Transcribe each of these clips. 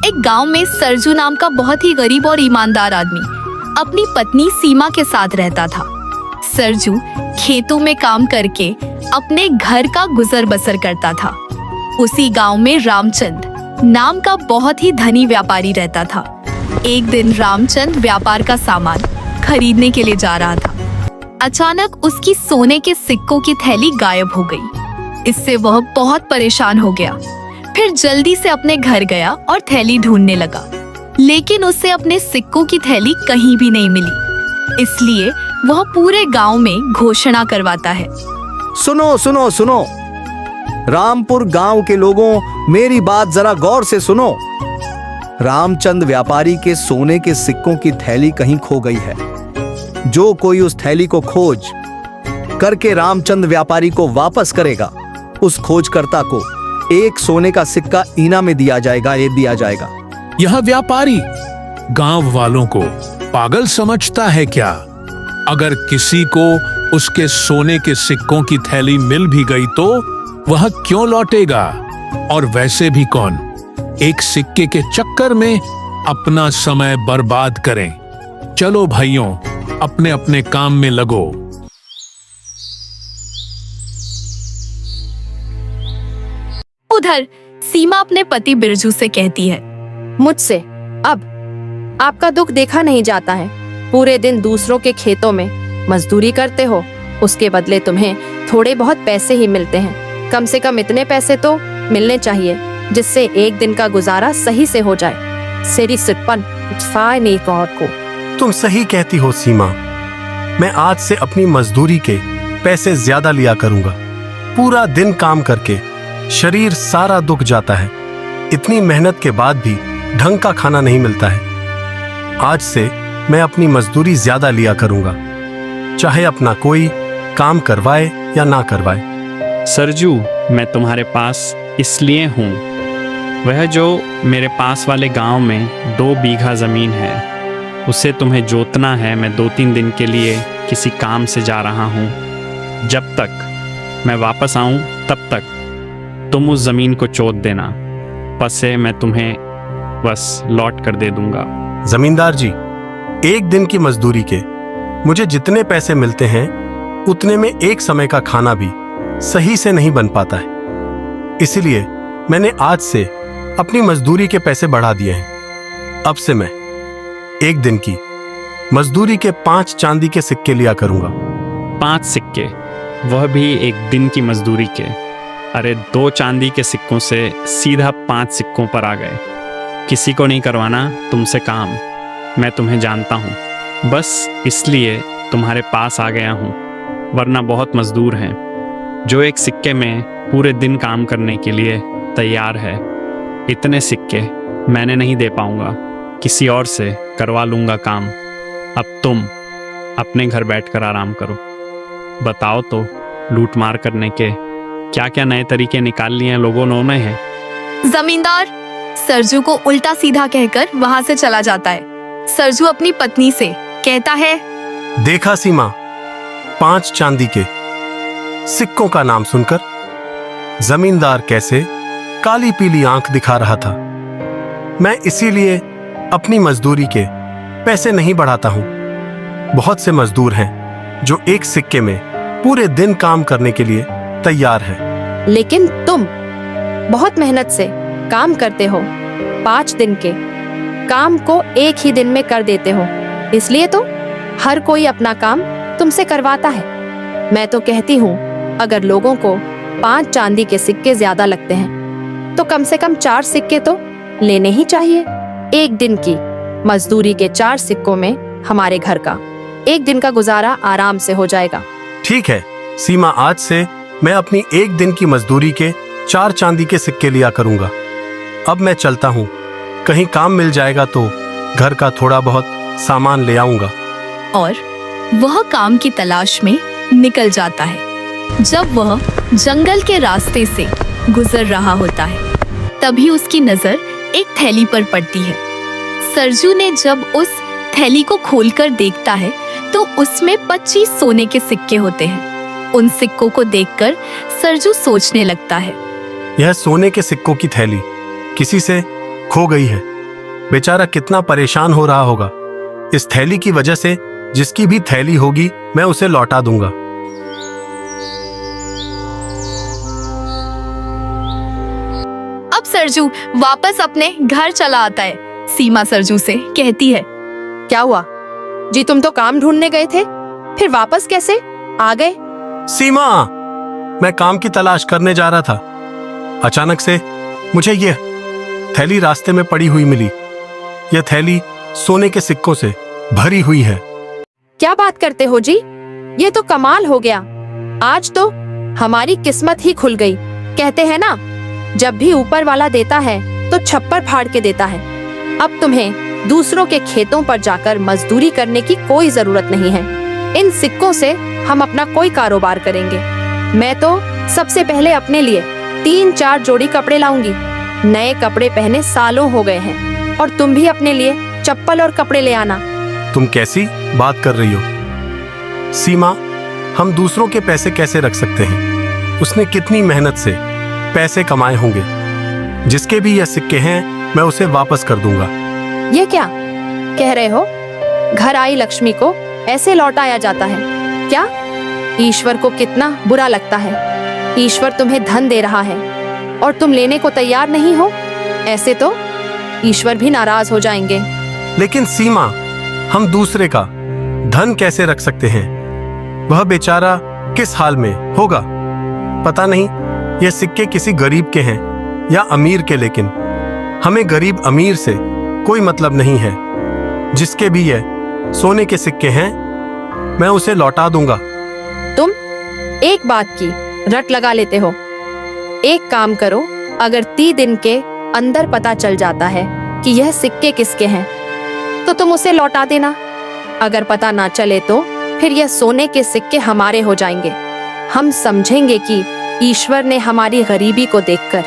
एक गांव में सरजू नाम का बहुत ही गरीब और ईमानदार आदमी अपनी पत्नी सीमा के साथ रहता था। सरजू खेतों में काम करके अपने घर का गुजर बसर करता था। उसी गांव में रामचंद नाम का बहुत ही धनी व्यापारी रहता था। एक दिन रामचंद व्यापार का सामान खरीदने के लिए जा रहा था। अचानक उसकी सोने के सिक्कों की थैली गायब हो गई। इससे वह बहुत परेशान हो गया। फिर जल्दी से अपने घर गया और थैली ढूंढने लगा, लेकिन उसे अपने सिक्कों की थैली कहीं भी नहीं मिली। इसलिए वह पूरे गांव में घोषणा करवाता है। सुनो सुनो सुनो, रामपुर गांव के लोगों, मेरी बात जरा गौर से सुनो। रामचंद व्यापारी के सोने के सिक्कों की थैली कहीं खो गई है। जो कोई उस थैली को खोज करके रामचंद व्यापारी को वापस करेगा, उस खोजकर्ता को एक सोने का सिक्का इनाम में दिया जाएगा। यह व्यापारी गांव वालों को पागल समझता है क्या? अगर किसी को उसके सोने के सिक्कों की थैली मिल भी गई तो वह क्यों लौटेगा? और वैसे भी कौन एक सिक्के के चक्कर में अपना समय बर्बाद करें? चलो भाइयों, अपने अपने काम में लगो। उधर सीमा अपने पति बिरजू से कहती है, मुझसे अब आपका दुख देखा नहीं जाता है। पूरे दिन दूसरों के खेतों में मजदूरी करते हो, उसके बदले तुम्हें थोड़े बहुत पैसे ही मिलते हैं। कम से कम इतने पैसे तो मिलने चाहिए जिससे एक दिन का गुजारा सही से हो जाए। सेरी सिटपन नहीं को। तुम सही कहती हो सीमा। मैं आज से अपनी मजदूरी के पैसे ज्यादा लिया करूंगा। पूरा दिन काम करके शरीर सारा दुख जाता है। इतनी मेहनत के बाद भी ढंग का खाना नहीं मिलता है। आज से मैं अपनी मजदूरी ज्यादा लिया करूंगा, चाहे अपना कोई काम करवाए या ना करवाए। सरजू, मैं तुम्हारे पास इसलिए हूँ, वह जो मेरे पास वाले गांव में 2 बीघा जमीन है, उसे तुम्हें जोतना है। मैं 2-3 दिन के लिए किसी काम से जा रहा हूँ। जब तक मैं वापस आऊँ तब तक तुम उस जमीन को जोत देना, पसे मैं तुम्हें बस लौट कर दे दूंगा। जमींदार जी, एक दिन की मजदूरी के मुझे जितने पैसे मिलते हैं उतने में एक समय का खाना भी सही से नहीं बन पाता है। इसीलिए मैंने आज से अपनी मजदूरी के पैसे बढ़ा दिए हैं। अब से मैं एक दिन की मजदूरी के 5 चांदी के सिक्के लिया करूंगा। 5 सिक्के, वह भी एक दिन की मजदूरी के? अरे 2 चांदी के सिक्कों से सीधा 5 सिक्कों पर आ गए। किसी को नहीं करवाना तुमसे काम, मैं तुम्हें जानता हूँ। बस इसलिए तुम्हारे पास आ गया हूँ, वरना बहुत मजदूर हैं जो एक सिक्के में पूरे दिन काम करने के लिए तैयार है। इतने सिक्के मैंने नहीं दे पाऊंगा, किसी और से करवा लूंगा काम। अब तुम अपने घर बैठकर आराम करो। बताओ तो, लूट मार करने के क्या क्या नए तरीके निकाल लिए हैं लोगों ने हैं। जमींदार सरजू को उल्टा सीधा कहकर वहां से चला जाता है। सरजू अपनी पत्नी से कहता है, देखा सीमा, 5 चांदी के सिक्कों का नाम सुनकर जमींदार कैसे काली पीली आंख दिखा रहा था। मैं इसीलिए अपनी मजदूरी के पैसे नहीं बढ़ाता हूं। बहुत से मजदूर हैं जो एक सिक्के में पूरे दिन काम करने के लिए तैयार है। लेकिन तुम बहुत मेहनत से काम करते हो, 5 दिन के काम को एक ही दिन में कर देते हो, इसलिए तो हर कोई अपना काम तुमसे करवाता है। मैं तो कहती हूँ, अगर लोगों को 5 चांदी के सिक्के ज्यादा लगते हैं तो कम से कम 4 सिक्के तो लेने ही चाहिए। एक दिन की मजदूरी के 4 सिक्कों में हमारे घर का एक दिन का गुजारा आराम से हो जाएगा। ठीक है सीमा, आज से मैं अपनी एक दिन की मजदूरी के 4 चांदी के सिक्के लिया करूंगा। अब मैं चलता हूँ, कहीं काम मिल जाएगा तो घर का थोड़ा बहुत सामान ले आऊंगा। और वह काम की तलाश में निकल जाता है। जब वह जंगल के रास्ते से गुजर रहा होता है, तभी उसकी नजर एक थैली पर पड़ती है। सरजू ने जब उस थैली को खोलकर देखता है तो उसमें 25 सोने के सिक्के होते हैं। उन सिक्कों को देखकर सरजू सोचने लगता है। यह सोने के सिक्कों की थैली किसी से खो गई है। बेचारा कितना परेशान हो रहा होगा। इस थैली की वजह से जिसकी भी थैली होगी मैं उसे लौटा दूंगा। अब सरजू वापस अपने घर चला आता है। सीमा सरजू से कहती है, क्या हुआ जी, तुम तो काम ढूंढने गए थे, फिर वापस कैसे आ गए? सीमा, मैं काम की तलाश करने जा रहा था। अचानक से मुझे यह थैली रास्ते में पड़ी हुई मिली। यह थैली सोने के सिक्कों से भरी हुई है। क्या बात करते हो जी, ये तो कमाल हो गया। आज तो हमारी किस्मत ही खुल गई। कहते हैं ना, जब भी ऊपर वाला देता है तो छप्पर फाड़ के देता है। अब तुम्हें दूसरों के खेतों पर जाकर मजदूरी करने की कोई जरूरत नहीं है। इन सिक्कों से हम अपना कोई कारोबार करेंगे। मैं तो सबसे पहले अपने लिए 3-4 जोड़ी कपड़े लाऊंगी। नए कपड़े पहने सालों हो गए हैं, और तुम भी अपने लिए चप्पल और कपड़े ले आना। तुम कैसी बात कर रही हो सीमा? हम दूसरों के पैसे कैसे रख सकते हैं? उसने कितनी मेहनत से पैसे कमाए होंगे। जिसके भी यह सिक्के हैं मैं उसे वापस कर दूंगा। ये क्या कह रहे हो? घर आई लक्ष्मी को ऐसे लौटाया जाता है क्या? ईश्वर को कितना बुरा लगता है। ईश्वर तुम्हें धन दे रहा है और तुम लेने को तैयार नहीं हो। ऐसे तो ईश्वर भी नाराज हो जाएंगे। लेकिन सीमा, हम दूसरे का धन कैसे रख सकते हैं? वह बेचारा किस हाल में होगा पता नहीं। यह सिक्के किसी गरीब के हैं या अमीर के, लेकिन हमें गरीब अमीर से कोई मतलब नहीं है। जिसके भी ये सोने के सिक्के हैं मैं उसे लौटा दूंगा। तुम एक बात की रट लगा लेते हो। एक काम करो, अगर 30 दिन के अंदर पता चल जाता है कि यह सिक्के किसके हैं तो तुम उसे लौटा देना। अगर पता ना चले तो फिर यह सोने के सिक्के हमारे हो जाएंगे। हम समझेंगे कि ईश्वर ने हमारी गरीबी को देखकर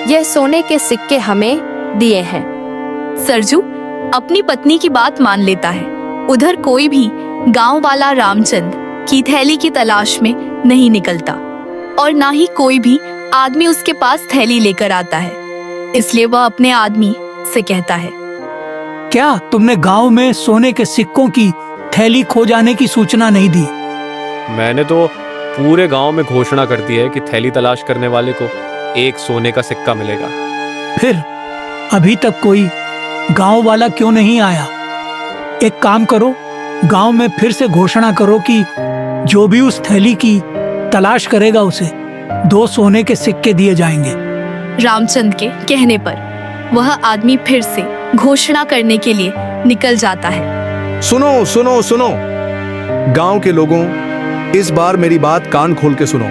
यह सोने के सिक्के हमें दिए हैं। सरजू अपनी पत्नी की बात मान लेता है। उधर कोई भी गांव वाला रामचंद की थैली की तलाश में नहीं निकलता और ना ही कोई भी आदमी उसके पास थैली लेकर आता है। इसलिए वह अपने आदमी से कहता है, क्या तुमने गांव में सोने के सिक्कों की थैली खो जाने की सूचना नहीं दी? मैंने तो पूरे गांव में घोषणा कर दी है कि थैली तलाश करने वाले को एक सोने का सिक्का मिलेगा। फिर अभी तक कोई गांव वाला क्यों नहीं आया? एक काम करो, गांव में फिर से घोषणा करो कि जो भी उस थैली की तलाश करेगा उसे 2 सोने के सिक्के दिए जाएंगे। रामचंद के कहने पर वह आदमी फिर से घोषणा करने के लिए निकल जाता है। सुनो सुनो सुनो, गांव के लोगों, इस बार मेरी बात कान खोल के सुनो।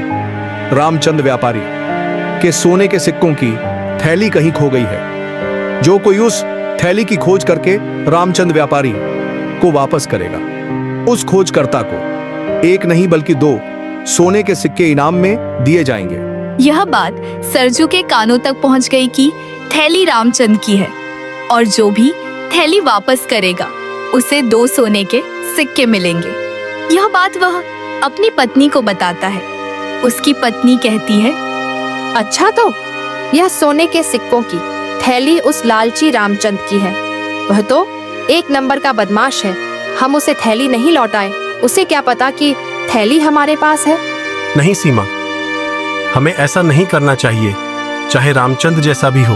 रामचंद व्यापारी के सोने के सिक्कों की थैली कहीं खो गई है। जो कोई उस थैली की खोज करके रामचंद व्यापारी को वापस करेगा, उस खोजकर्ता को 1 नहीं बल्कि 2 सोने के सिक्के इनाम में दिए जाएंगे। यह बात सरजू के कानों तक पहुंच गई कि थैली रामचंद की है और जो भी थैली वापस करेगा उसे 2 सोने के सिक्के मिलेंगे। यह बात वह अपनी पत्नी को बताता है। उसकी पत्नी कहती है, अच्छा, तो यह सोने के सिक्कों की थैली उस लालची रामचंद की है। वह तो 1 नंबर का बदमाश है। हम उसे थैली नहीं लौटाएं। उसे क्या पता कि थैली हमारे पास है। नहीं सीमा, हमें ऐसा नहीं करना चाहिए, चाहे रामचंद जैसा भी हो।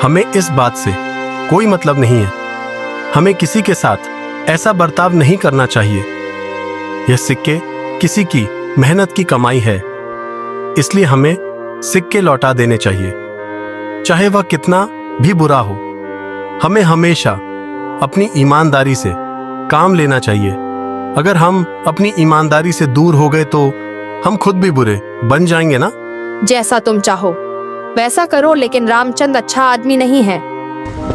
हमें इस बात से कोई मतलब नहीं है। हमें किसी के साथ ऐसा बर्ताव नहीं करना चाहिए। यह सिक्के किसी की मेहनत की कमाई है, इसलिए हमें सिक्के लौटा देने चाहिए, चाहे वह कितना भी बुरा हो। हमें हमेशा अपनी ईमानदारी से काम लेना चाहिए। अगर हम अपनी ईमानदारी से दूर हो गए तो हम खुद भी बुरे बन जाएंगे ना। जैसा तुम चाहो वैसा करो, लेकिन रामचंद अच्छा आदमी नहीं है।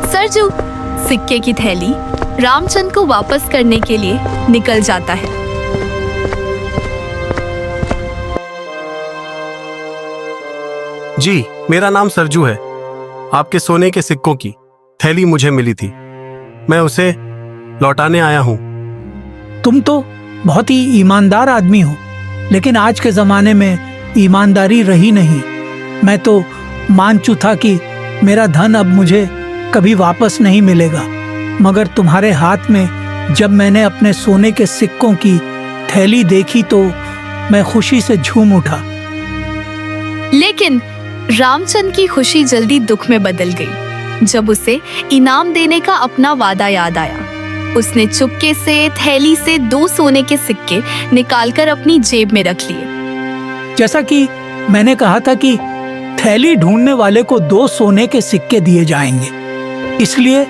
सरजू सिक्के की थैली रामचंद को वापस करने के लिए निकल जाता है। जी, मेरा नाम सरजू है। आपके सोने के सिक्कों की थैली मुझे मिली थी, मैं उसे लौटाने आया हूँ। तुम तो बहुत ही ईमानदार आदमी हो, लेकिन आज के जमाने में ईमानदारी रही नहीं। मैं तो मान चुका कि मेरा धन अब मुझे कभी वापस नहीं मिलेगा, मगर तुम्हारे हाथ में जब मैंने अपने सोने के सिक्कों की थैली देखी तो मैं खुशी से झूम उठा। लेकिन रामचंद्र की खुशी जल्दी दुख में बदल गई जब उसे इनाम देने का अपना वादा याद आया। उसने चुपके से थैली से 2 सोने के सिक्के निकालकर अपनी जेब में रख लिए। जैसा कि मैंने कहा था कि थैली ढूंढने वाले को 2 सोने के सिक्के दिए जाएंगे, इसलिए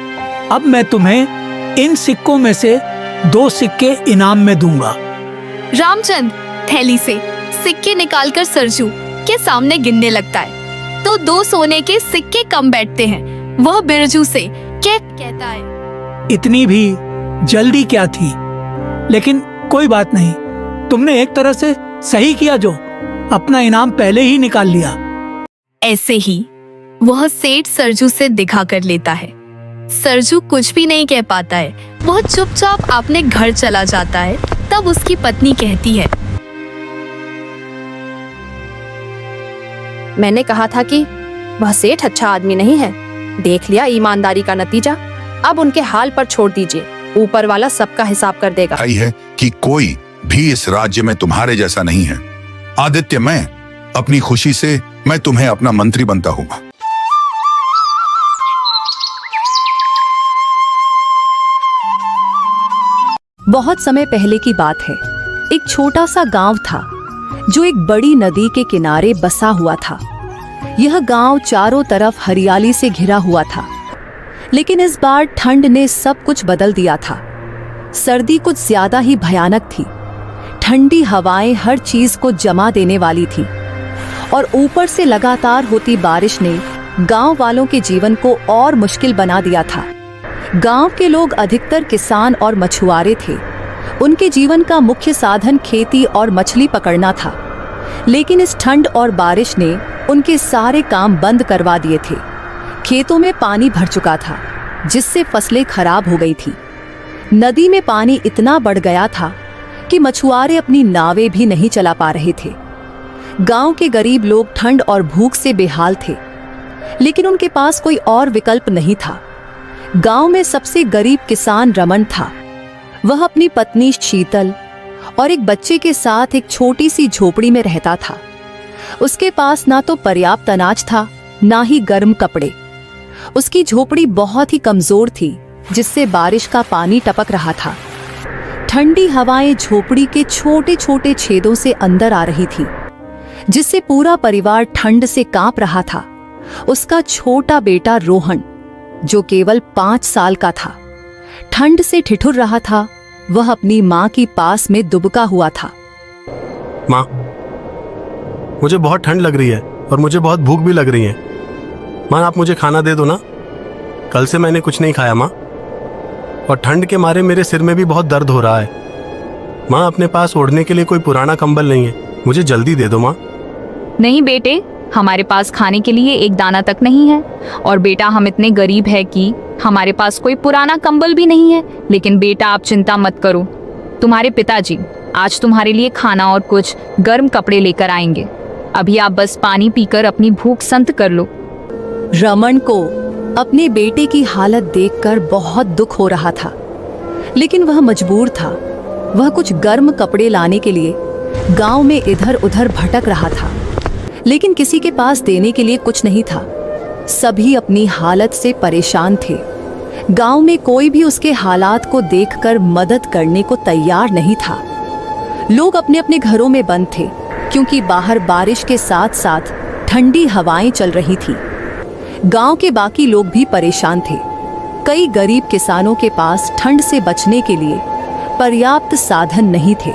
अब मैं तुम्हें इन सिक्कों में से 2 सिक्के इनाम में दूंगा। रामचंद्र थैली से सिक्के निकालकर सरजू के सामने गिनने लगता है तो 2 सोने के सिक्के कम बैठते हैं। वह बिरजू से कहता है, इतनी भी जल्दी क्या थी, लेकिन कोई बात नहीं, तुमने एक तरह से सही किया जो अपना इनाम पहले ही निकाल लिया। ऐसे ही वह सेठ सरजू से दिखा कर लेता है। सरजू कुछ भी नहीं कह पाता है, वह चुपचाप अपने घर चला जाता है। तब उसकी पत्नी कहती है, मैंने कहा था कि वह सेठ अच्छा आदमी नहीं है। देख लिया ईमानदारी का नतीजा। अब उनके हाल पर छोड़ दीजिए, ऊपर वाला सबका हिसाब कर देगा। आई है कि कोई भी इस राज्य में तुम्हारे जैसा नहीं है। आदित्य, मैं अपनी खुशी से मैं तुम्हें अपना मंत्री बनता हूँ। बहुत समय पहले की बात है। एक छोटा सा गांव था जो एक बड़ी नदी के किनारे बसा हुआ था। यह गांव चारों तरफ हरियाली से घिरा हुआ था, लेकिन इस बार ठंड ने सब कुछ बदल दिया था। सर्दी कुछ ज्यादा ही भयानक थी। ठंडी हवाएं हर चीज को जमा देने वाली थी और ऊपर से लगातार होती बारिश ने गांव वालों के जीवन को और मुश्किल बना दिया था। गांव के लोग अधिकतर किसान और मछुआरे थे। उनके जीवन का मुख्य साधन खेती और मछली पकड़ना था, लेकिन इस ठंड और बारिश ने उनके सारे काम बंद करवा दिए थे। खेतों में पानी भर चुका था, जिससे फसलें खराब हो गई थी। नदी में पानी इतना बढ़ गया था कि मछुआरे अपनी नावें भी नहीं चला पा रहे थे। गांव के गरीब लोग ठंड और भूख से बेहाल थे, लेकिन उनके पास कोई और विकल्प नहीं था। गांव में सबसे गरीब किसान रमन था। वह अपनी पत्नी शीतल और एक बच्चे के साथ एक छोटी सी झोपड़ी में रहता था। उसके पास ना तो पर्याप्त अनाज था, ना ही गर्म कपड़े। उसकी झोपड़ी बहुत ही कमजोर थी, जिससे बारिश का पानी टपक रहा था। ठंडी हवाएं झोपड़ी के छोटे छोटे छेदों से अंदर आ रही थी, जिससे पूरा परिवार ठंड से कांप रहा था। उसका छोटा बेटा रोहन, जो केवल 5 साल का था, ठंड से ठिठुर रहा था। वह अपनी माँ की पास में दुबका हुआ था। माँ, मुझे बहुत ठंड लग रही है और मुझे बहुत भूख भी लग रही है। माँ, आप मुझे खाना दे दो ना। कल से मैंने कुछ नहीं खाया माँ, और ठंड के मारे मेरे सिर में भी बहुत दर्द हो रहा है। माँ, अपने पास ओढ़ने के लिए कोई पुराना कंबल नहीं है, मुझे जल्दी दे दो माँ। नहीं बेटे, हमारे पास खाने के लिए एक दाना तक नहीं है। और बेटा, हम इतने गरीब है कि हमारे पास कोई पुराना कंबल भी नहीं है। लेकिन बेटा, आप चिंता मत करो, तुम्हारे पिताजी आज तुम्हारे लिए खाना और कुछ गर्म कपड़े लेकर आएंगे। अभी आप बस पानी पीकर अपनी भूख शांत कर लो। रमन को अपने बेटे की हालत देखकर बहुत दुख हो रहा था, लेकिन वह मजबूर था। वह कुछ गर्म कपड़े लाने के लिए गांव में इधर उधर भटक रहा था, लेकिन किसी के पास देने के लिए कुछ नहीं था। सभी अपनी हालत से परेशान थे। गांव में कोई भी उसके हालात को देखकर मदद करने को तैयार नहीं था। लोग अपने अपने घरों में बंद थे, क्योंकि बाहर बारिश के साथ साथ ठंडी हवाएं चल रही थी। गांव के बाकी लोग भी परेशान थे। कई गरीब किसानों के पास ठंड से बचने के लिए पर्याप्त साधन नहीं थे।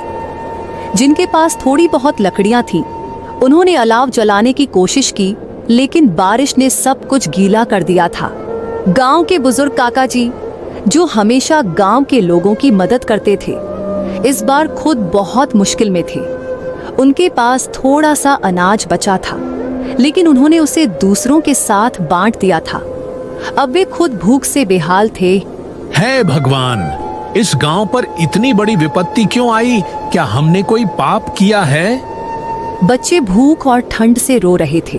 जिनके पास थोड़ी बहुत लकड़ियां थीं, उन्होंने अलाव जलाने की कोशिश की, लेकिन बारिश ने सब कुछ गीला कर दिया था। गांव के बुजुर्ग काका जी, जो हमेशा गांव के लोगों की मदद करते थे, इस बार खुद बहुत मुश्किल में थे। उनके पास थोड़ा सा अनाज बचा था, लेकिन उन्होंने उसे दूसरों के साथ बांट दिया था। अब वे खुद भूख से बेहाल थे। हे भगवान, इस गांव पर इतनी बड़ी विपत्ति क्यों आई? क्या हमने कोई पाप किया है? बच्चे भूख और ठंड से रो रहे थे।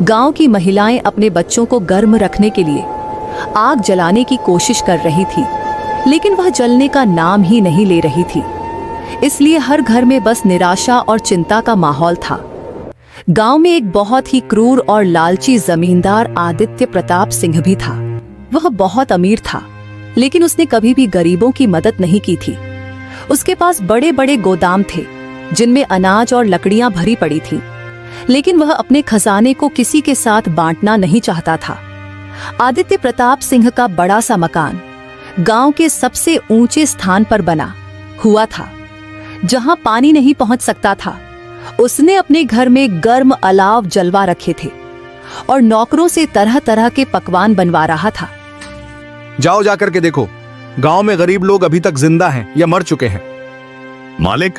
गांव की महिलाएं अपने बच्चों को गर्म रखने के लिए आग जलाने की कोशिश कर रही थी, लेकिन वह जलने का नाम ही नहीं ले रही थी। इसलिए हर घर में बस निराशा और चिंता का माहौल था। गांव में एक बहुत ही क्रूर और लालची जमींदार आदित्य प्रताप सिंह भी था। वह बहुत अमीर था, लेकिन उसने कभी भी गरीबों की मदद नहीं की थी। उसके पास बड़े बड़े गोदाम थे जिनमें अनाज और लकड़ियां भरी पड़ी थी, लेकिन वह अपने खजाने को किसी के साथ बांटना नहीं चाहता था। आदित्य प्रताप सिंह का बड़ा सा मकान गांव के सबसे ऊंचे स्थान पर बना हुआ था, जहां पानी नहीं पहुंच सकता था। उसने अपने घर में गर्म अलाव जलवा रखे थे और नौकरों से तरह तरह के पकवान बनवा रहा था। जाओ जाकर के देखो, गांव में गरीब लोग अभी तक जिंदा हैं या मर चुके हैं। मालिक,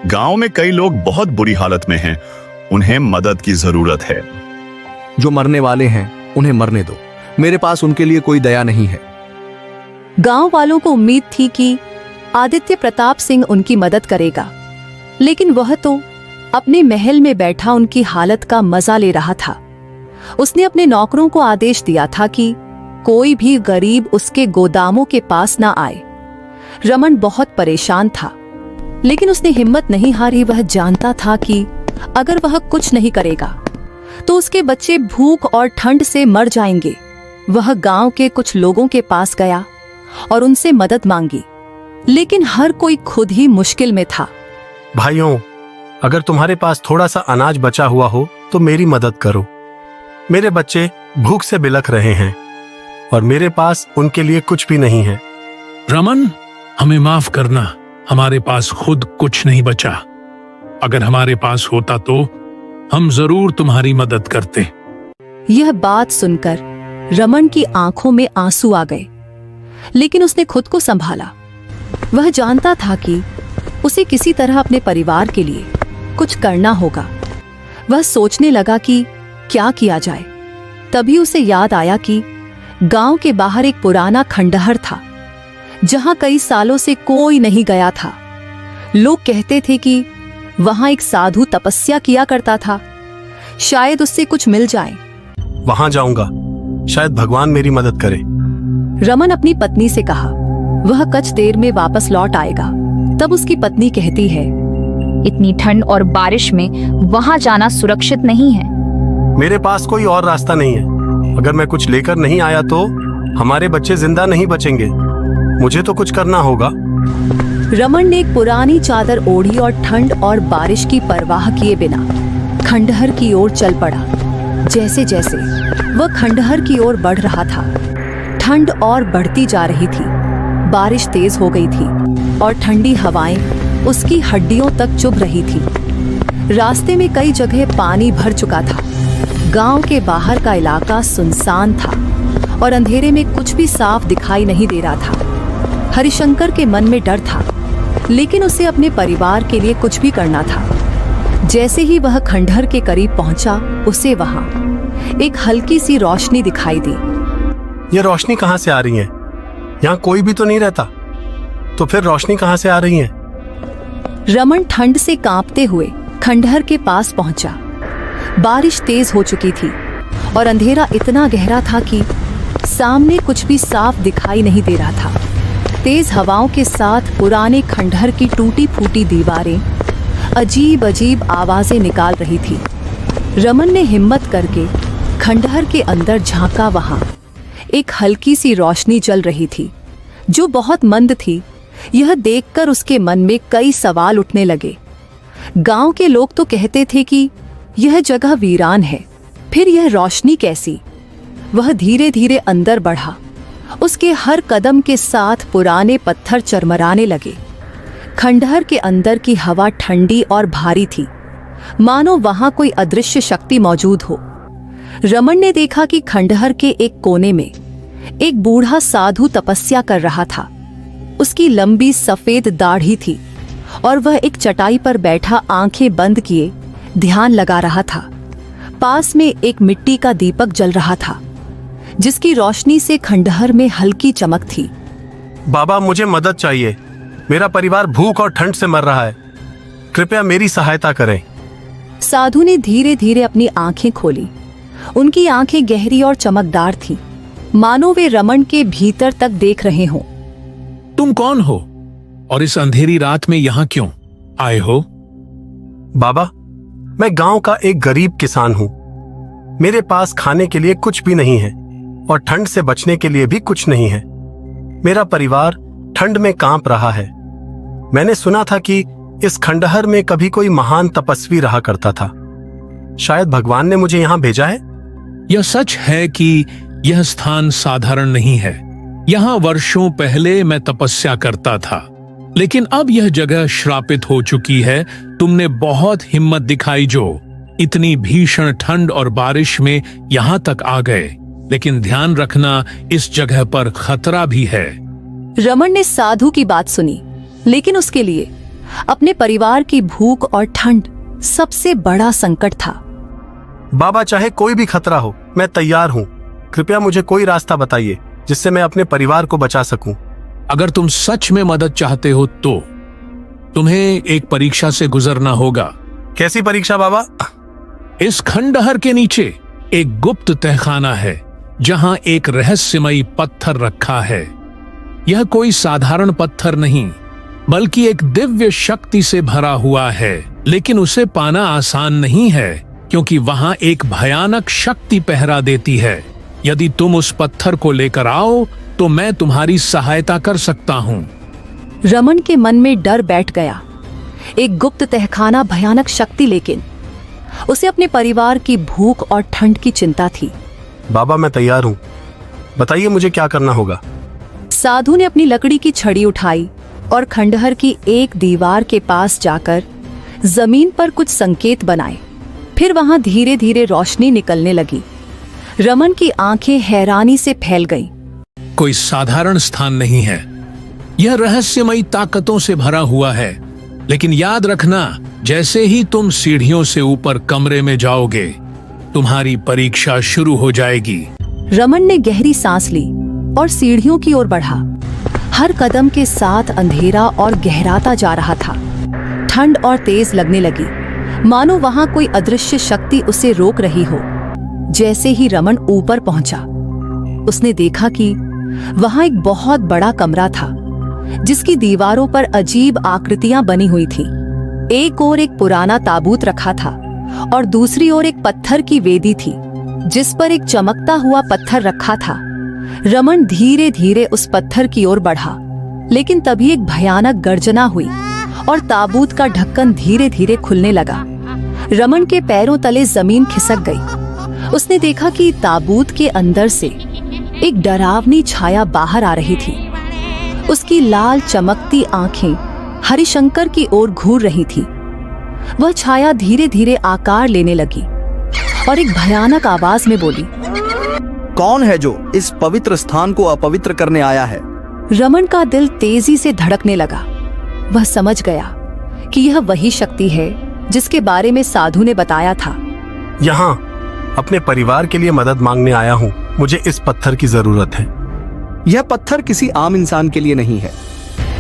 गांव में कई लोग बहुत बुरी हालत में हैं, उन्हें मदद की जरूरत है। जो मरने वाले हैं उन्हें मरने दो, मेरे पास उनके लिए कोई दया नहीं है। गांव वालों को उम्मीद थी कि आदित्य प्रताप सिंह उनकी मदद करेगा, लेकिन वह तो अपने महल में बैठा उनकी हालत का मजा ले रहा था। उसने अपने नौकरों को आदेश दिया था कि कोई भी गरीब उसके गोदामों के पास ना आए। रमन बहुत परेशान था, लेकिन उसने हिम्मत नहीं हारी। वह जानता था कि अगर वह कुछ नहीं करेगा तो उसके बच्चे भूख और ठंड से मर जाएंगे। वह गांव के कुछ लोगों के पास गया और उनसे मदद मांगी, लेकिन हर कोई खुद ही मुश्किल में था। भाइयों, अगर तुम्हारे पास थोड़ा सा अनाज बचा हुआ हो तो मेरी मदद करो। मेरे बच्चे भूख से बिलख रहे हैं और मेरे पास उनके लिए कुछ भी नहीं है। रमन, हमें माफ करना, हमारे पास खुद कुछ नहीं बचा। अगर हमारे पास होता तो हम जरूर तुम्हारी मदद करते। यह बात सुनकर रमन की आंखों में आंसू आ गए, लेकिन उसने खुद को संभाला। वह जानता था कि उसे किसी तरह अपने परिवार के लिए कुछ करना होगा। वह सोचने लगा कि क्या किया जाए। तभी उसे याद आया कि गांव के बाहर एक पुराना खंडहर था, जहां कई सालों से कोई नहीं गया था। लोग कहते थे कि वहां एक साधु तपस्या किया करता था, शायद उससे कुछ मिल जाए। वहां जाऊंगा, शायद भगवान मेरी मदद करे। रमन अपनी पत्नी से कहा वह कुछ देर में वापस लौट आएगा। तब उसकी पत्नी कहती है, इतनी ठंड और बारिश में वहां जाना सुरक्षित नहीं है। मेरे पास कोई और रास्ता नहीं है। अगर मैं कुछ लेकर नहीं आया तो हमारे बच्चे जिंदा नहीं बचेंगे। मुझे तो कुछ करना होगा। रमन ने एक पुरानी चादर ओढ़ी और ठंड और बारिश की परवाह किए बिना खंडहर की ओर चल पड़ा। जैसे जैसे वह खंडहर की ओर बढ़ रहा था, ठंड और बढ़ती जा रही थी। बारिश तेज हो गई थी और ठंडी हवाएं उसकी हड्डियों तक चुभ रही थी। रास्ते में कई जगह पानी भर चुका था। गांव के बाहर का इलाका सुनसान था और अंधेरे में कुछ भी साफ दिखाई नहीं दे रहा था। हरिशंकर के मन में डर था, लेकिन उसे अपने परिवार के लिए कुछ भी करना था। जैसे ही वह खंडहर के करीब पहुंचा, उसे वहां एक हल्की सी रोशनी दिखाई दी। ये रोशनी कहां से आ रही है? यहाँ कोई भी तो नहीं रहता, तो फिर रोशनी कहां से आ रही है? रमन ठंड से कांपते हुए खंडहर के पास पहुंचा। बारिश तेज हो चुकी थी और अंधेरा इतना गहरा था कि सामने कुछ भी साफ दिखाई नहीं दे रहा था। तेज हवाओं के साथ पुराने खंडहर की टूटी फूटी दीवारें अजीब अजीब आवाजें निकाल रही थी। रमन ने हिम्मत करके खंडहर के अंदर झांका। वहां एक हल्की सी रोशनी जल रही थी, जो बहुत मंद थी। यह देखकर उसके मन में कई सवाल उठने लगे। गांव के लोग तो कहते थे कि यह जगह वीरान है, फिर यह रोशनी कैसी? वह धीरे धीरे अंदर बढ़ा। उसके हर कदम के साथ पुराने पत्थर चरमराने लगे। खंडहर के अंदर की हवा ठंडी और भारी थी, मानो वहां कोई अदृश्य शक्ति मौजूद हो। रमन ने देखा कि खंडहर के एक कोने में एक बूढ़ा साधु तपस्या कर रहा था। उसकी लंबी सफेद दाढ़ी थी और वह एक चटाई पर बैठा आंखें बंद किए ध्यान लगा रहा था। पास में एक मिट्टी का दीपक जल रहा था, जिसकी रोशनी से खंडहर में हल्की चमक थी। बाबा, मुझे मदद चाहिए। मेरा परिवार भूख और ठंड से मर रहा है। कृपया मेरी सहायता करें। साधु ने धीरे धीरे अपनी आंखें खोली। उनकी आंखें गहरी और चमकदार थीं, मानो वे रमन के भीतर तक देख रहे हों। तुम कौन हो और इस अंधेरी रात में यहाँ क्यों आए हो? बाबा, मैं गांव का एक गरीब किसान हूं। मेरे पास खाने के लिए कुछ भी नहीं है और ठंड से बचने के लिए भी कुछ नहीं है। मेरा परिवार ठंड में कांप रहा है। मैंने सुना था कि इस खंडहर में कभी कोई महान तपस्वी रहा करता था। शायद भगवान ने मुझे यहां भेजा है। यह सच है कि यह स्थान साधारण नहीं है। यहाँ वर्षों पहले मैं तपस्या करता था, लेकिन अब यह जगह श्रापित हो चुकी है। तुमने बहुत हिम्मत दिखाई जो इतनी भीषण ठंड और बारिश में यहाँ तक आ गए, लेकिन ध्यान रखना इस जगह पर खतरा भी है। रमन ने साधु की बात सुनी, लेकिन उसके लिए अपने परिवार की भूख और ठंड सबसे बड़ा संकट था। बाबा, चाहे कोई भी खतरा हो, मैं तैयार हूं। कृपया मुझे कोई रास्ता बताइए जिससे मैं अपने परिवार को बचा सकूं। अगर तुम सच में मदद चाहते हो तो तुम्हें एक परीक्षा से गुजरना होगा। कैसी परीक्षा बाबा? इस खंडहर के नीचे एक गुप्त तहखाना है जहां एक रहस्यमयी पत्थर रखा है। यह कोई साधारण पत्थर नहीं, बल्कि एक दिव्य शक्ति से भरा हुआ है। लेकिन उसे पाना आसान नहीं है, क्योंकि वहां एक भयानक शक्ति पहरा देती है। यदि तुम उस पत्थर को लेकर आओ तो मैं तुम्हारी सहायता कर सकता हूं। रमन के मन में डर बैठ गया। एक गुप्त तहखाना, भयानक शक्ति, लेकिन उसे अपने परिवार की भूख और ठंड की चिंता थी। बाबा, मैं तैयार हूं। बताइए मुझे क्या करना होगा। साधु ने अपनी लकड़ी की छड़ी उठाई और खंडहर की एक दीवार के पास जाकर जमीन पर कुछ संकेत बनाए। फिर वहां धीरे धीरे रोशनी निकलने लगी। रमन की आंखें हैरानी से फैल गईं। कोई साधारण स्थान नहीं है, यह रहस्यमयी ताकतों से भरा हुआ है। लेकिन याद रखना, जैसे ही तुम सीढ़ियों से ऊपर कमरे में जाओगे, तुम्हारी परीक्षा शुरू हो जाएगी। रमन ने गहरी सांस ली और सीढ़ियों की ओर बढ़ा। हर कदम के साथ अंधेरा और गहराता जा रहा था। ठंड और तेज लगने लगी, मानो वहां कोई अदृश्य शक्ति उसे रोक रही हो। जैसे ही रमन ऊपर पहुंचा, उसने देखा कि वहां एक बहुत बड़ा कमरा था, जिसकी दीवारों पर अजीब आकृतियां बनी हुई थीं। एक ओर एक पुराना ताबूत रखा था और दूसरी ओर एक पत्थर की वेदी थी, जिस पर एक चमकता हुआ पत्थर रखा था। रमन धीरे धीरे उस पत्थर की ओर बढ़ा, लेकिन तभी एक भयानक गर्जना हुई और ताबूत का ढक्कन धीरे धीरे खुलने लगा। रमन के पैरों तले जमीन खिसक गई। उसने देखा कि ताबूत के अंदर से एक डरावनी छाया बाहर आ रही थी। उसकी लाल चमकती आंखें हरिशंकर की ओर घूर रही थी। वह छाया धीरे धीरे आकार लेने लगी और एक भयानक आवाज में बोली, कौन है जो इस पवित्र स्थान को अपवित्र करने आया है? रमन का दिल तेजी से धड़कने लगा। वह समझ गया कि यह वही शक्ति है जिसके बारे में साधु ने बताया था। यहाँ अपने परिवार के लिए मदद मांगने आया हूँ। मुझे इस पत्थर की जरूरत है। यह पत्थर किसी आम इंसान के लिए नहीं है।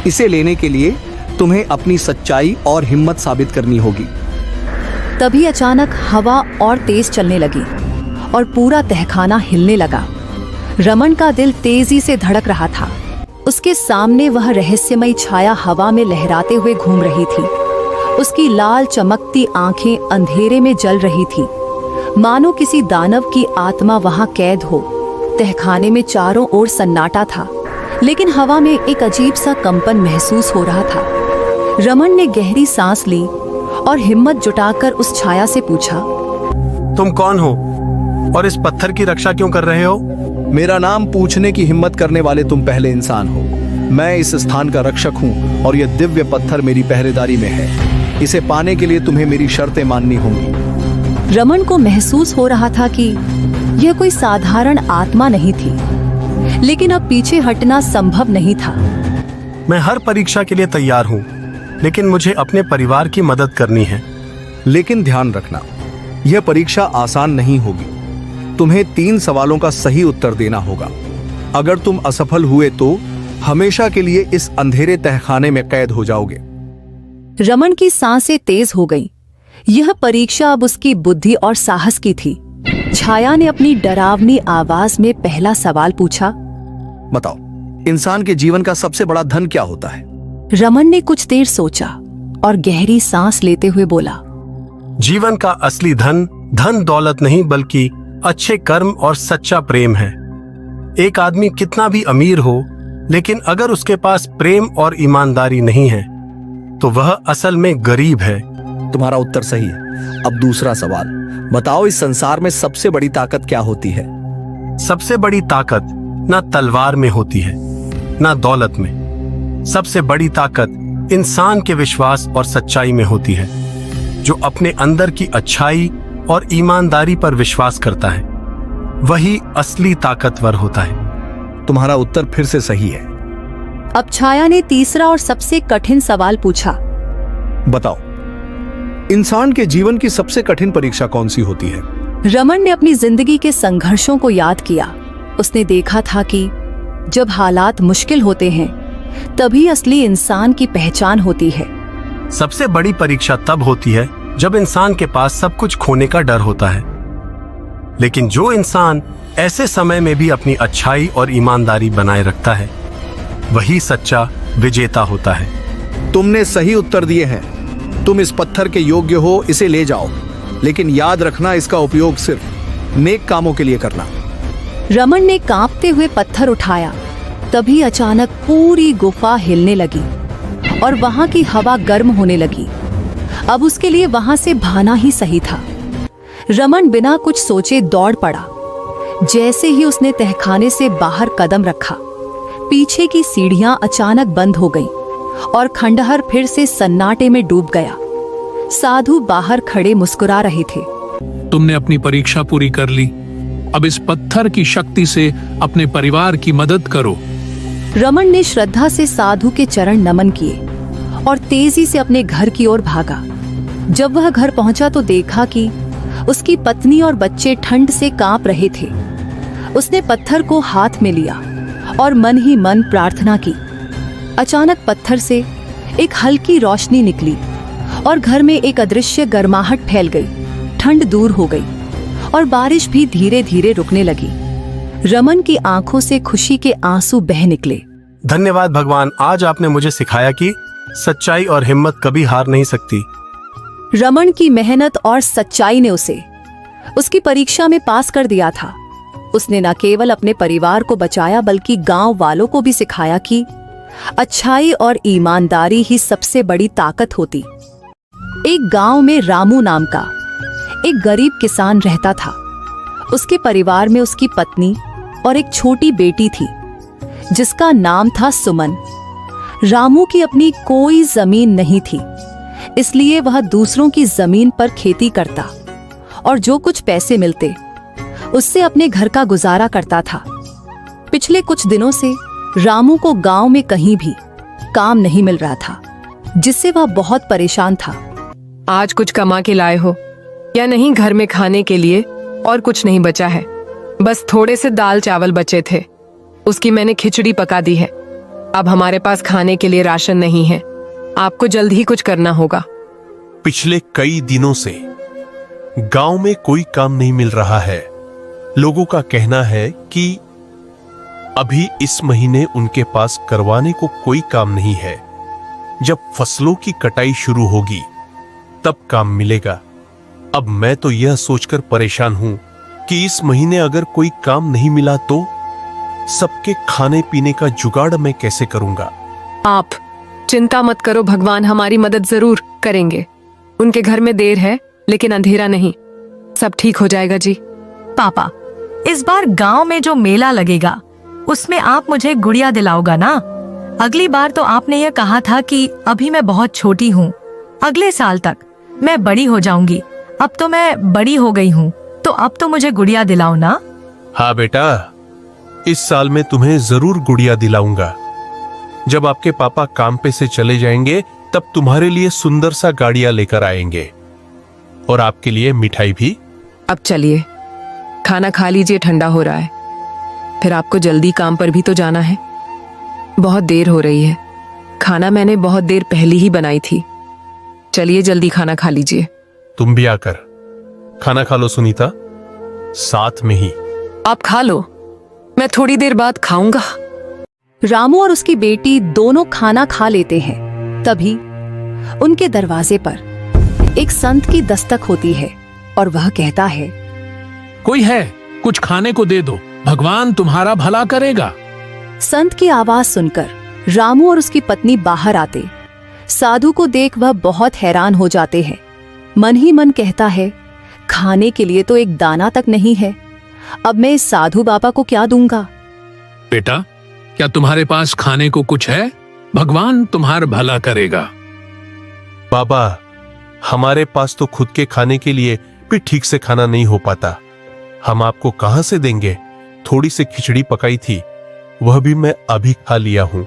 इसे लेने के लिए तुम्हें अपनी सच्चाई और हिम्मत साबित करनी होगी। तभी अचानक हवा और तेज चलने लगी और पूरा तहखाना हिलने लगा। रमन का दिल तेजी से धड़क रहा था। उसके सामने वह रहस्यमयी छाया हवा में लहराते हुए घूम रही थी। उसकी लाल चमकती आंखें अंधेरे में जल रही थी, मानो किसी दानव की आत्मा वहां कैद हो। तहखाने में चारों ओर सन्नाटा था, लेकिन हवा में एक अजीब सा कंपन महसूस हो रहा था। रमन ने गहरी सांस ली और हिम्मत जुटाकर उस छाया से पूछा, तुम कौन हो और इस पत्थर की रक्षा क्यों कर रहे हो? मेरा नाम पूछने की हिम्मत करने वाले तुम पहले इंसान हो। मैं इस स्थान का रक्षक हूँ और यह दिव्य पत्थर मेरी पहरेदारी में है। इसे पाने के लिए तुम्हें मेरी शर्तें माननी होंगी। रमन को महसूस हो रहा था कि यह कोई साधारण आत्मा नहीं थी, लेकिन अब पीछे हटना संभव नहीं था। मैं हर परीक्षा के लिए तैयार हूँ, लेकिन मुझे अपने परिवार की मदद करनी है। लेकिन ध्यान रखना, यह परीक्षा आसान नहीं होगी। तुम्हें 3 सवालों का सही उत्तर देना होगा। अगर तुम असफल हुए तो हमेशा के लिए इस अंधेरे तहखाने में कैद हो जाओगे। रमन की सांसें तेज हो गईं, यह परीक्षा अब उसकी बुद्धि और साहस की थी। छाया ने अपनी डरावनी आवाज में पहला सवाल पूछा। बताओ, इंसान के जीवन का सबसे बड़ा धन क्या होता है? रमन ने कुछ देर सोचा और गहरी सांस लेते हुए बोला, जीवन का असली धन धन दौलत नहीं बल्कि अच्छे कर्म और सच्चा प्रेम है। एक आदमी कितना भी अमीर हो, लेकिन अगर उसके पास प्रेम और ईमानदारी नहीं है तो वह असल में गरीब है। तुम्हारा उत्तर सही है। अब दूसरा सवाल, बताओ इस संसार में सबसे बड़ी ताकत क्या होती है? सबसे बड़ी ताकत ना तलवार में होती है, ना दौलत में। सबसे बड़ी ताकत इंसान के विश्वास और सच्चाई में होती है। जो अपने अंदर की अच्छाई और ईमानदारी पर विश्वास करता है, वही असली ताकतवर होता है। तुम्हारा उत्तर फिर से सही है। अब छाया ने तीसरा और सबसे कठिन सवाल पूछा। बताओ, इंसान के जीवन की सबसे कठिन परीक्षा कौन सी होती है? रमन ने अपनी जिंदगी के संघर्षों को याद किया। उसने देखा था कि जब हालात मुश्किल होते हैं तभी असली इंसान की पहचान होती है। सबसे बड़ी परीक्षा तब होती है जब इंसान के पास सब कुछ खोने का डर होता है, लेकिन जो इंसान ऐसे समय में भी अपनी अच्छाई और ईमानदारी बनाए रखता है, वही सच्चा विजेता होता है। तुमने सही उत्तर दिए हैं। तुम इस पत्थर के योग्य हो, इसे ले जाओ, लेकिन याद रखना इसका उपयोग सिर्फ नेक कामों के लिए करना। रमन ने कांपते हुए पत्थर उठाया। तभी अचानक पूरी गुफा हिलने लगी और वहां की हवा गर्म होने लगी। अब उसके लिए वहां से भाना ही सही था। रमन बिना कुछ सोचे दौड़ पड़ा। जैसे ही उसने तहखाने से बाहर कदम रखा, पीछे की सीढ़ियां अचानक बंद हो गईं और खंडहर फिर से सन्नाटे में डूब गया। साधु बाहर खड़े मुस्कुरा रहे थे। तुमने अपनी परीक्षा पूरी कर ली। अब इस पत्थर की शक्ति से अपने परिवार की मदद करो। रमन ने श्रद्धा से साधु के चरण नमन किए और तेजी से अपने घर की ओर भागा। जब वह घर पहुंचा तो देखा कि उसकी पत्नी और बच्चे ठंड से कांप रहे थे। उसने पत्थर को हाथ में लिया और मन ही मन प्रार्थना की। अचानक पत्थर से एक हल्की रोशनी निकली और घर में एक अदृश्य गर्माहट फैल गई। ठंड दूर हो गई और बारिश भी धीरे धीरे रुकने लगी। रमन की आंखों से खुशी के आंसू बह निकले। धन्यवाद भगवान, आज आपने मुझे सिखाया कि सच्चाई और हिम्मत कभी हार नहीं सकती। रमन की मेहनत और सच्चाई ने उसे उसकी परीक्षा में पास कर दिया था। उसने न केवल अपने परिवार को बचाया बल्कि गांव वालों को भी सिखाया कि अच्छाई और ईमानदारी ही सबसे बड़ी ताकत होती। एक गांव में रामू नाम का एक गरीब किसान रहता था। उसके परिवार में उसकी पत्नी और एक छोटी बेटी थी जिसका नाम था सुमन। रामू की अपनी कोई जमीन नहीं थी, इसलिए वह दूसरों की जमीन पर खेती करता और जो कुछ पैसे मिलते उससे अपने घर का गुजारा करता था। पिछले कुछ दिनों से रामू को गांव में कहीं भी काम नहीं मिल रहा था, जिससे वह बहुत परेशान था। आज कुछ कमा के लाए हो या नहीं? घर में खाने के लिए और कुछ नहीं बचा है। बस थोड़े से दाल चावल बचे थे, उसकी मैंने खिचड़ी पका दी है। अब हमारे पास खाने के लिए राशन नहीं है। आपको जल्द ही कुछ करना होगा। पिछले कई दिनों से गांव में कोई काम नहीं मिल रहा है। लोगों का कहना है कि अभी इस महीने उनके पास करवाने को कोई काम नहीं है। जब फसलों की कटाई शुरू होगी तब काम मिलेगा। अब मैं तो यह सोचकर परेशान हूं कि इस महीने अगर कोई काम नहीं मिला तो सबके खाने पीने का जुगाड़ मैं कैसे करूंगा। आप चिंता मत करो, भगवान हमारी मदद जरूर करेंगे। उनके घर में देर है लेकिन अंधेरा नहीं, सब ठीक हो जाएगा जी। पापा, इस बार गांव में जो मेला लगेगा उसमें आप मुझे गुड़िया दिलाओगा ना? अगली बार तो आपने ये कहा था कि अभी मैं बहुत छोटी हूँ, अगले साल तक मैं बड़ी हो जाऊंगी। अब तो मैं बड़ी हो गई हूँ, तो अब तो मुझे गुड़िया दिलाओ ना। हाँ बेटा, इस साल मैं तुम्हें जरूर गुड़िया दिलाऊंगा। जब आपके पापा काम पे से चले जाएंगे तब तुम्हारे लिए सुंदर सा गाड़ियां लेकर आएंगे और आपके लिए मिठाई भी। अब चलिए खाना खा लीजिए, ठंडा हो रहा है। फिर आपको जल्दी काम पर भी तो जाना है। बहुत देर हो रही है। खाना मैंने बहुत देर पहले ही बनाई थी। चलिए जल्दी खाना खा लीजिए। तुम भी आकर खाना खा लो सुनीता, साथ में ही। आप खा लो, मैं थोड़ी देर बाद खाऊंगा। रामू और उसकी बेटी दोनों खाना खा लेते हैं। तभी उनके दरवाजे पर एक संत की दस्तक होती है और वह कहता है, कोई है, कुछ खाने को दे दो, भगवान तुम्हारा भला करेगा। संत की आवाज सुनकर रामू और उसकी पत्नी बाहर आते। साधु को देख वह बहुत हैरान हो जाते हैं। मन ही मन कहता है, खाने के लिए तो एक दाना तक नहीं है, अब मैं इस साधु बाबा को क्या दूंगा। बेटा, क्या तुम्हारे पास खाने को कुछ है? भगवान तुम्हारा भला करेगा। बाबा, हमारे पास तो खुद के खाने के लिए भी ठीक से खाना नहीं हो पाता, हम आपको कहां से देंगे? थोड़ी सी खिचड़ी पकाई थी, वह भी मैं अभी खा लिया हूं,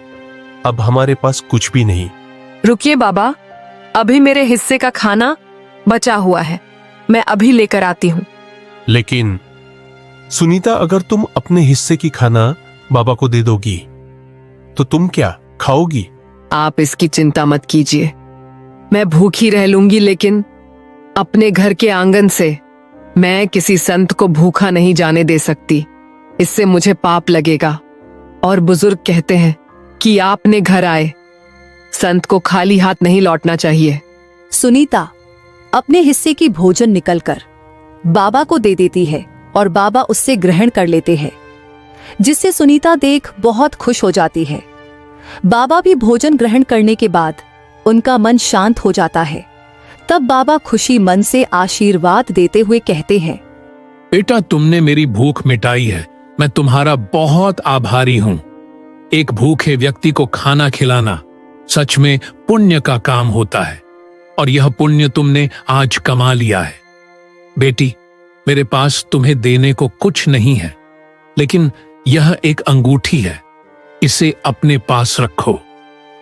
अब हमारे पास कुछ भी नहीं। रुकिए बाबा, अभी मेरे हिस्से का खाना बचा हुआ है, मैं अभी लेकर आती हूँ। लेकिन सुनीता, अगर तुम अपने हिस्से की खाना बाबा को दे दोगी तो तुम क्या खाओगी? आप इसकी चिंता मत कीजिए, मैं भूखी रह लूंगी, लेकिन अपने घर के आंगन से मैं किसी संत को भूखा नहीं जाने दे सकती, इससे मुझे पाप लगेगा। और बुजुर्ग कहते हैं कि आपने घर आए, संत को खाली हाथ नहीं लौटना चाहिए। सुनीता अपने हिस्से की भोजन निकलकर बाबा को दे देती है और बाबा उससे ग्रहण कर लेते हैं, जिससे सुनीता देख बहुत खुश हो जाती है। बाबा भी भोजन ग्रहण करने के बाद उनका मन शांत हो जाता है। तब बाबा खुशी मन से आशीर्वाद देते हुए कहते हैं, बेटा, तुमने मेरी भूख मिटाई है, मैं तुम्हारा बहुत आभारी हूं। एक भूखे व्यक्ति को खाना खिलाना सच में पुण्य का काम होता है, और यह पुण्य तुमने आज कमा लिया है। बेटी, मेरे पास तुम्हें देने को कुछ नहीं है, लेकिन यह एक अंगूठी है, इसे अपने पास रखो,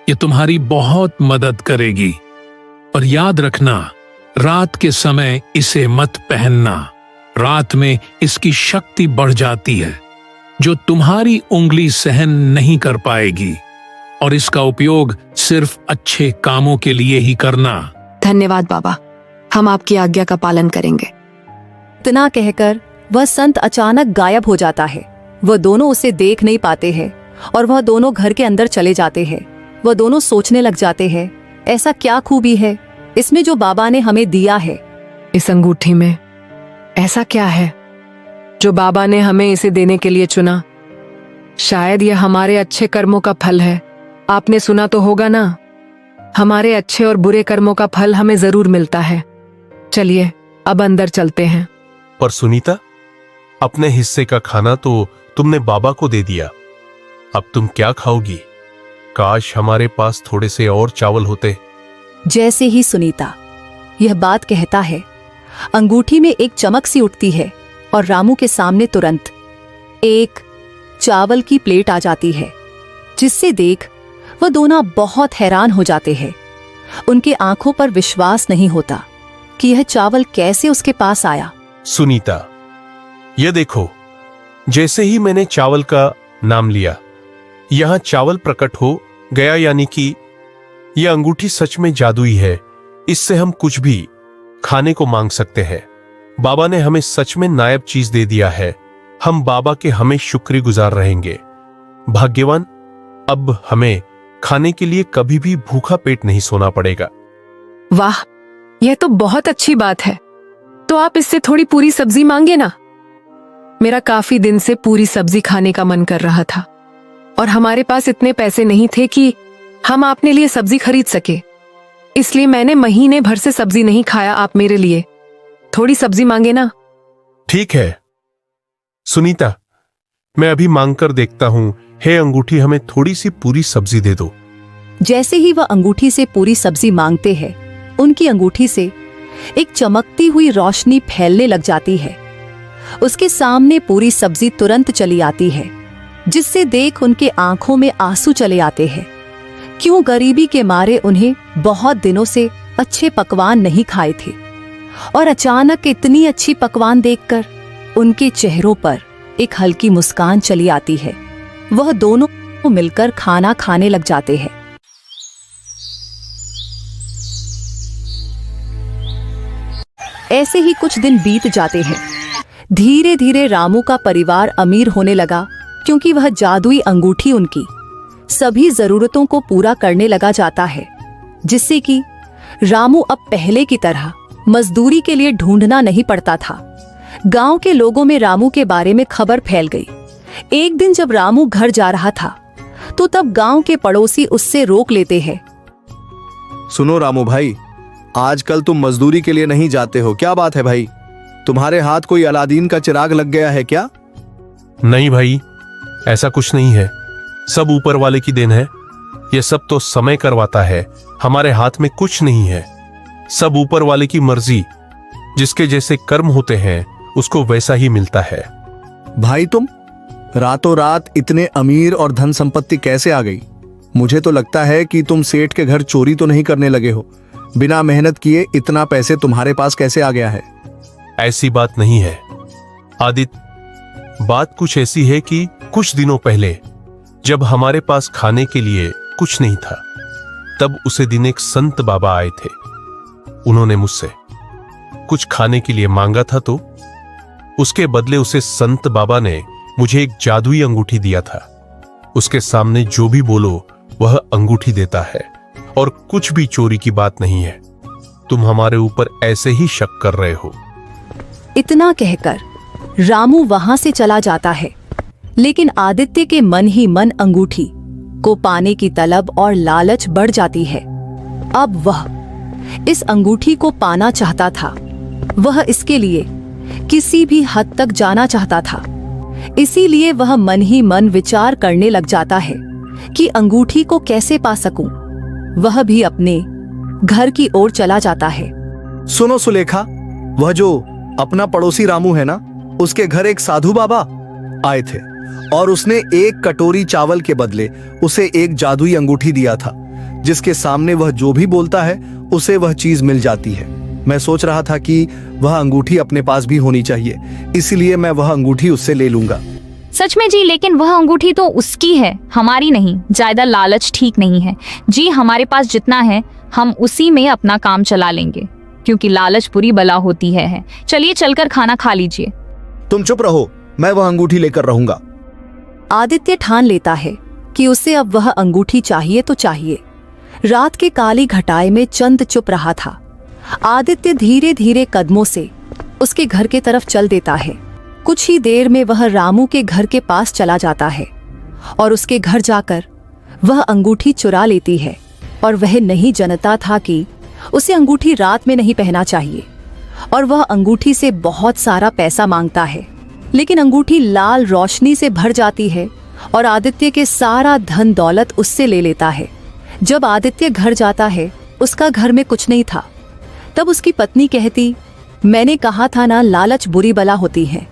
यह तुम्हारी बहुत मदद करेगी। पर याद रखना, रात के समय इसे मत पहनना, रात में इसकी शक्ति बढ़ जाती है जो तुम्हारी उंगली सहन नहीं कर पाएगी, और इसका उपयोग सिर्फ अच्छे कामों के लिए ही करना। धन्यवाद बाबा, हम आपकी आज्ञा का पालन करेंगे। इतना कहकर वह संत अचानक गायब हो जाता है। वह दोनों उसे देख नहीं पाते हैं और वह दोनों घर के अंदर चले जाते हैं। वह दोनों सोचने लग जाते हैं, ऐसा क्या खूबी है इसमें जो बाबा ने हमें दिया है। इस अंगूठी में ऐसा क्या है जो बाबा ने हमें इसे देने के लिए चुना? शायद यह हमारे अच्छे कर्मों का फल है। आपने सुना तो होगा ना, हमारे अच्छे और बुरे कर्मों का फल हमें जरूर मिलता है। चलिए अब अंदर चलते हैं। पर सुनीता, अपने हिस्से का खाना तो तुमने बाबा को दे दिया, अब तुम क्या खाओगी? काश हमारे पास थोड़े से और चावल होते। जैसे ही सुनीता यह बात कहता है, अंगूठी में एक चमक सी उठती है और रामू के सामने तुरंत एक चावल की प्लेट आ जाती है, जिससे देख वह दोनों बहुत हैरान हो जाते हैं। उनके आंखों पर विश्वास नहीं होता कि यह चावल कैसे उसके पास आया। सुनीता, यह देखो, जैसे ही मैंने चावल का नाम लिया, यहां चावल प्रकट हो गया, यानी कि यह अंगूठी सच में जादुई है। इससे हम कुछ भी खाने को मांग सकते हैं। बाबा ने हमें सच में नायाब चीज दे दिया है। हम बाबा के हमें शुक्रगुजार रहेंगे। भाग्यवान, अब हमें खाने के लिए कभी भी भूखा पेट नहीं सोना पड़ेगा। वाह, यह तो बहुत अच्छी बात है। तो आप इससे थोड़ी पूरी सब्जी मांगे ना। मेरा काफी दिन से पूरी सब्जी खाने का मन कर रहा था और हमारे पास इतने पैसे नहीं थे कि हम अपने लिए सब्जी खरीद सके, इसलिए मैंने महीने भर से सब्जी नहीं खाया। आप मेरे लिए थोड़ी सब्जी मांगे ना। ठीक है सुनीता, मैं अभी मांग कर देखता हूं। हे अंगूठी, हमें थोड़ी सी पूरी सब्जी दे दो। जैसे ही वह अंगूठी से पूरी सब्जी मांगते हैं, उनकी अंगूठी से एक चमकती हुई रोशनी फैलने लग जाती है। उसके सामने पूरी सब्जी तुरंत चली आती है, जिससे देख उनके आंखों में आंसू चले आते हैं। क्यों गरीबी के मारे उन्हें बहुत दिनों से अच्छे पकवान नहीं खाए थे, और अचानक इतनी अच्छी पकवान देखकर उनके चेहरों पर एक हल्की मुस्कान चली आती है। वह दोनों मिलकर खाना खाने लग जाते हैं। ऐसे ही कुछ दिन बीत जाते हैं। धीरे धीरे रामू का परिवार अमीर होने लगा, क्योंकि वह जादुई अंगूठी उनकी सभी जरूरतों को पूरा करने लगा जाता है, जिससे कि रामू अब पहले की तरह मजदूरी के लिए ढूंढना नहीं पड़ता था। गांव के लोगों में रामू के बारे में खबर फैल गई। एक दिन जब रामू घर जा रहा था, तो तब गांव के पड़ोसी उससे रोक लेते हैं। सुनो रामू भाई, आजकल तुम मजदूरी के लिए नहीं जाते हो, क्या बात है भाई? तुम्हारे हाथ कोई अलादीन का चिराग लग गया है क्या? नहीं भाई, ऐसा कुछ नहीं है। सब ऊपर वाले की देन है। ये सब तो समय करवाता है, हमारे हाथ में कुछ नहीं है। सब ऊपर वाले की मर्जी। जिसके जैसे कर्म होते हैं उसको वैसा ही मिलता है। भाई तुम रातों रात इतने अमीर और धन संपत्ति कैसे आ गई? मुझे तो लगता है कि तुम सेठ के घर चोरी तो नहीं करने लगे हो। बिना मेहनत किए इतना पैसे तुम्हारे पास कैसे आ गया है? ऐसी बात नहीं है आदित्य। बात कुछ ऐसी है कि कुछ दिनों पहले जब हमारे पास खाने के लिए कुछ नहीं था, तब उसे दिन एक संत बाबा आए थे। उन्होंने मुझसे कुछ खाने के लिए मांगा था, तो उसके बदले उसे संत बाबा ने मुझे एक जादुई अंगूठी दिया था। उसके सामने जो भी बोलो वह अंगूठी देता है, और कुछ भी चोरी की बात नहीं है। तुम हमारे ऊपर ऐसे ही शक कर रहे हो। इतना कहकर रामू वहां से चला जाता है, लेकिन आदित्य के मन ही मन अंगूठी को पाने की तलब और लालच बढ़ जाती है। अब वह इस अंगूठी को पाना चाहता था। वह इसके लिए किसी भी हद तक जाना चाहता था। इसीलिए वह मन ही मन विचार करने लग जाता है कि अंगूठी को कैसे पा सकूं। वह भी अपने घर की ओर चला जाता है। सुनो सुलेखा, वह जो अपना पड़ोसी रामू है ना, उसके घर एक साधु बाबा आए थे और उसने एक कटोरी चावल के बदले उसे एक जादुई अंगूठी दिया था, जिसके सामने वह जो भी बोलता है उसे वह चीज मिल जाती है। मैं सोच रहा था कि वह अंगूठी अपने पास भी होनी चाहिए, इसलिए मैं वह अंगूठी उससे ले लूंगा। सच में जी, लेकिन वह अंगूठी तो उसकी है, हमारी नहीं। ज्यादा लालच ठीक नहीं है जी। हमारे पास जितना है हम उसी में अपना काम चला लेंगे, क्योंकि लालच बुरी बला होती है। चलिए चलकर खाना खा लीजिए। तुम चुप रहो, मैं वह अंगूठी लेकर रहूंगा। आदित्य ठान लेता है कि उसे अब वह अंगूठी चाहिए तो चाहिए। रात के काली घटाए में चंद चुप रहा था। आदित्य धीरे धीरे कदमों से उसके घर के तरफ चल देता है। कुछ ही देर में वह रामू के घर के पास चला जाता है और उसके घर जाकर वह अंगूठी चुरा लेती है। और वह नहीं जानता था कि उसे अंगूठी रात में नहीं पहनना चाहिए, और वह अंगूठी से बहुत सारा पैसा मांगता है। लेकिन अंगूठी लाल रोशनी से भर जाती है और आदित्य के सारा धन दौलत उससे ले लेता है। जब आदित्य घर जाता है, उसका घर में कुछ नहीं था। तब उसकी पत्नी कहती, मैंने कहा था ना, लालच बुरी बला होती है।